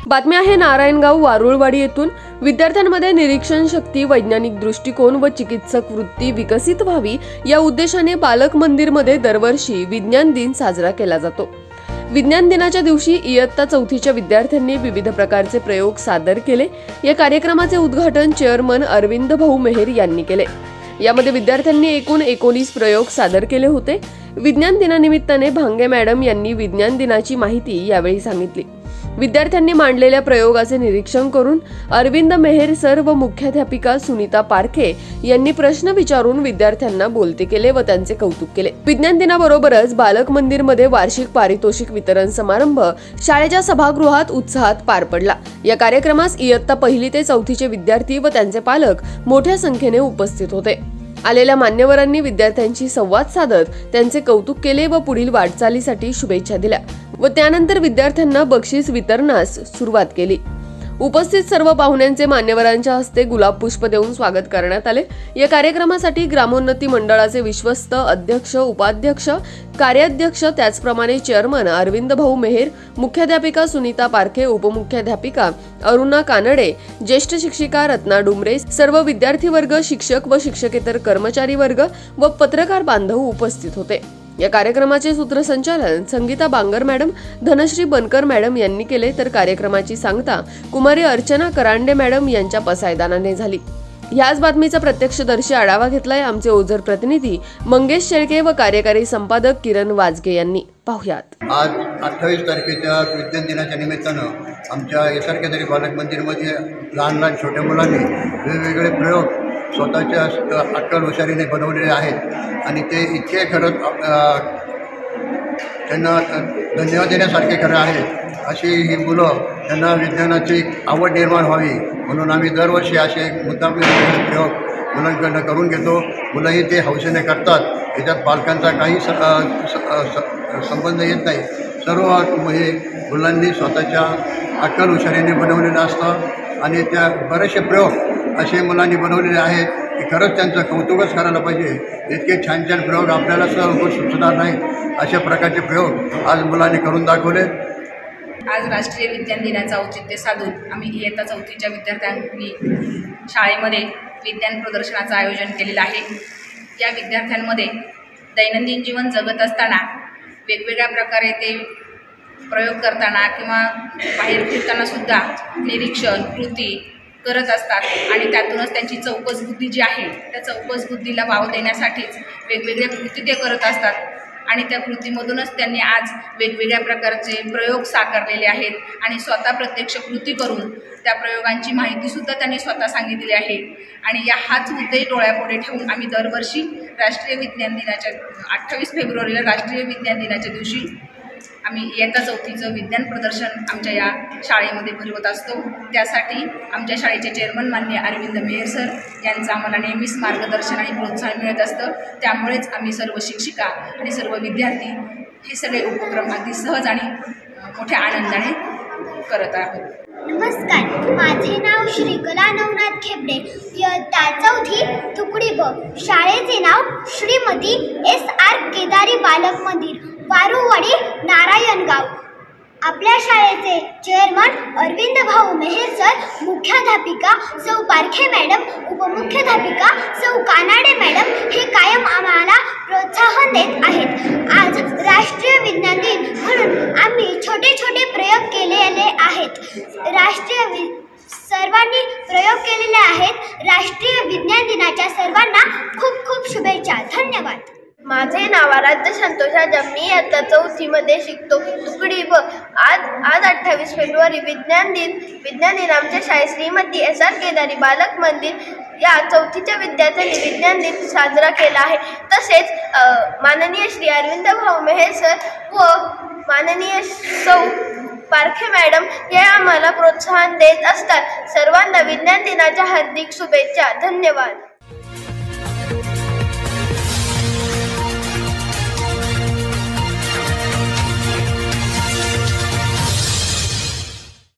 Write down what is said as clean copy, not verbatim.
बातमी आहे नारायणगाव वारुळवाडी येथून। विद्यार्थ्यांमध्ये निरीक्षण शक्ती, वैज्ञानिक दृष्टिकोन व चिकित्सक वृत्ती विकसित व्हावी या उद्देशाने बालक मंदिरमध्ये दरवर्षी विज्ञान दिन साजरा केला जातो। विज्ञान दिनाच्या दिवशी इयत्ता चौथीच्या विद्यार्थ्यांनी विविध प्रकारचे प्रयोग सादर केले। या कार्यक्रमाचे उद्घाटन चेअरमन अरविंद भाऊ मेहर यांनी केले। यामध्ये विद्यार्थ्यांनी एकूण 19 प्रयोग सादर केले होते। विज्ञान दिनानिमित्ताने भांगे मॅडम यांनी विज्ञान दिनाची माहिती यावेळी सांगितली। विद्यार्थ्यांनी मांडलेल्या प्रयोगाचे निरीक्षण करून अरविंद मेहर सर व मुख्याध्यापिका सुनीता पारखे यांनी प्रश्न विचारून विद्यार्थ्यांना बोलते केले व त्यांचे कौतुक केले। विज्ञान दिनाबरोबरच बालक मंदिरमध्ये वार्षिक पारितोषिक वितरण समारंभ शाळेच्या सभागृहात उत्साहात पार पडला। या कार्यक्रमास इयत्ता पहिली ते चौथीचे विद्यार्थी व त्यांचे पालक मोठ्या संख्येने उपस्थित होते। आलेल्या मान्यवरांनी विद्यार्थ्यांशी संवाद साधत त्यांचे कौतुक केले व पुढील वाटचालीसाठी शुभेच्छा दिल्या व त्यानंतर विद्यार्थ्यांना बक्षीस वितरणास सुरुवात केली। उपस्थित सर्व पाहुण्यांचे मान्यवरांच्या हस्ते गुलाब पुष्प देऊन स्वागत करण्यात आले। या कार्यक्रमासाठी ग्रामोन्नती मंडळाचे विश्वस्त अध्यक्ष, उपाध्यक्ष, कार्याध्यक्ष, त्याचप्रमाणे चेअरमन अरविंद भाऊ मेहर, मुख्याध्यापिका सुनीता पारखे, उपमुख्याध्यापिका अरुणा कानडे, ज्येष्ठ शिक्षिका रत्ना डुमरे, सर्व विद्यार्थी वर्ग, शिक्षक व शिक्षकेतर कर्मचारी वर्ग व पत्रकार बांधव उपस्थित होते। या कार्यक्रमाचे सूत्रसंचालन संगीता बांगर मॅडम, धनश्री बनकर मॅडम यांनी केले, तर कार्यक्रमाची सांगता कुमारी अर्चना करांडे मॅडम यांच्या पसायदानाने झाली। याच बातमीचा प्रत्यक्षदर्शी आढावा घेतलाय आमचे ओझर प्रतिनिधी मंगेश शेळके व कार्यकारी संपादक किरण वाजगे यांनी। पाहुयात। आज 28 तारखेच्या विज्ञान दिनाच्या निमित्तानं आमच्या एसआरके बालक मंदिरमध्ये लहान छोट्या मुलांनी वेगवेगळे प्रयोग स्वतःच्या अक्कल हुशारीने बनवलेले आहेत आणि ते इतके खरंच त्यांना धन्यवाद देण्यासारखे खरं आहेत। अशी ही मुलं त्यांना विज्ञानाची आवड निर्माण व्हावी म्हणून आम्ही दरवर्षी असे मुद्दाम प्रयोग मुलांकडनं करून घेतो। मुलंही ते हौसेने करतात, याच्यात पालकांचा काही संबंध येत नाही। सर्व हे मुलांनी स्वतःच्या अक्कल हुशारीने बनवलेलं असतं आणि त्या बरेचसे प्रयोग असे मुलांनी बनवलेले आहेत की खरंच त्यांचं कौतुकच करायला पाहिजे। इतके छान छान प्रयोग आपल्याला सुचणार नाहीत, अशा प्रकारचे प्रयोग आज मुलांनी करून दाखवले। आज राष्ट्रीय विज्ञान दिनाचं औचित्य साधून आम्ही इयत्ता चौथीच्या विद्यार्थ्यांनी शाळेमध्ये विज्ञान प्रदर्शनाचं आयोजन केलेलं आहे। या विद्यार्थ्यांमध्ये दैनंदिन जीवन जगत असताना वेगवेगळ्या प्रकारे ते प्रयोग करताना किंवा बाहेर फिरताना सुद्धा निरीक्षण कृती करत असतात आणि त्यातूनच त्यांची चौकस बुद्धी जी आहे त्या चौकस बुद्धीला वाव देण्यासाठीच वेगवेगळ्या कृती ते करत असतात आणि त्या कृतीमधूनच त्यांनी आज वेगवेगळ्या प्रकारचे प्रयोग साकारलेले आहेत आणि स्वतः प्रत्यक्ष कृती करून त्या प्रयोगांची माहितीसुद्धा त्यांनी स्वतः सांगितलेली आहे। आणि हाच मुद्दे डोळ्यापुढे ठेवून आम्ही दरवर्षी राष्ट्रीय विज्ञान दिनाच्या 28 फेब्रुवारीला राष्ट्रीय विज्ञान दिनाच्या दिवशी आम्ही इयत्ता चौथीचं विज्ञान प्रदर्शन आमच्या या शाळेमध्ये भरवत असतो। त्यासाठी आमच्या शाळेचे चेअरमन माननीय अरविंद मेहर सर यांचं आम्हाला नेहमीच मार्गदर्शन आणि प्रोत्साहन मिळत असतं। त्यामुळेच आम्ही सर्व शिक्षिका आणि सर्व विद्यार्थी हे सगळे उपक्रम अगदी सहज आणि मोठ्या आनंदाने करत आहोत। नमस्कार, माझे नाव श्रीकला नवनाथ खेपडे, इयत्ता चौथी तुकडी ब। शाळेचे नाव श्रीमती SR केदारी बालक मंदिर, वारुळवाडी, नारायणगाव। आपल्या शाळेचे चेअरमन अरविंद भाऊ मेहर सर, मुख्याध्यापिका सौ पारखे मॅडम, उपमुख्याध्यापिका सौ कानाडे मॅडम हे कायम आम्हाला प्रोत्साहन देत आहेत। आज राष्ट्रीय विज्ञान दिन म्हणून आम्ही छोटे छोटे प्रयोग केलेले आहेत। सर्वांनी प्रयोग केलेले आहेत। राष्ट्रीय विज्ञान दिनाच्या सर्वांना खूप खूप शुभेच्छा। धन्यवाद। माझे नाव आराध्य संतोषा जमनी, इयत्ता चौथीमध्ये शिकतो, तुकडी ब। आज 28 फेब्रुवारी विज्ञान दिन आमच्या शाळेत श्रीमती SR केदारी बालक मंदिर या चौथीच्या विद्यार्थ्यांनी विज्ञान दिन साजरा केला आहे। तसेच माननीय श्री अरविंद भाऊ मेहर सर व माननीय सौ पारखे मॅडम हे आम्हाला प्रोत्साहन देत असतात। सर्वांना विज्ञान दिनाच्या हार्दिक शुभेच्छा। धन्यवाद।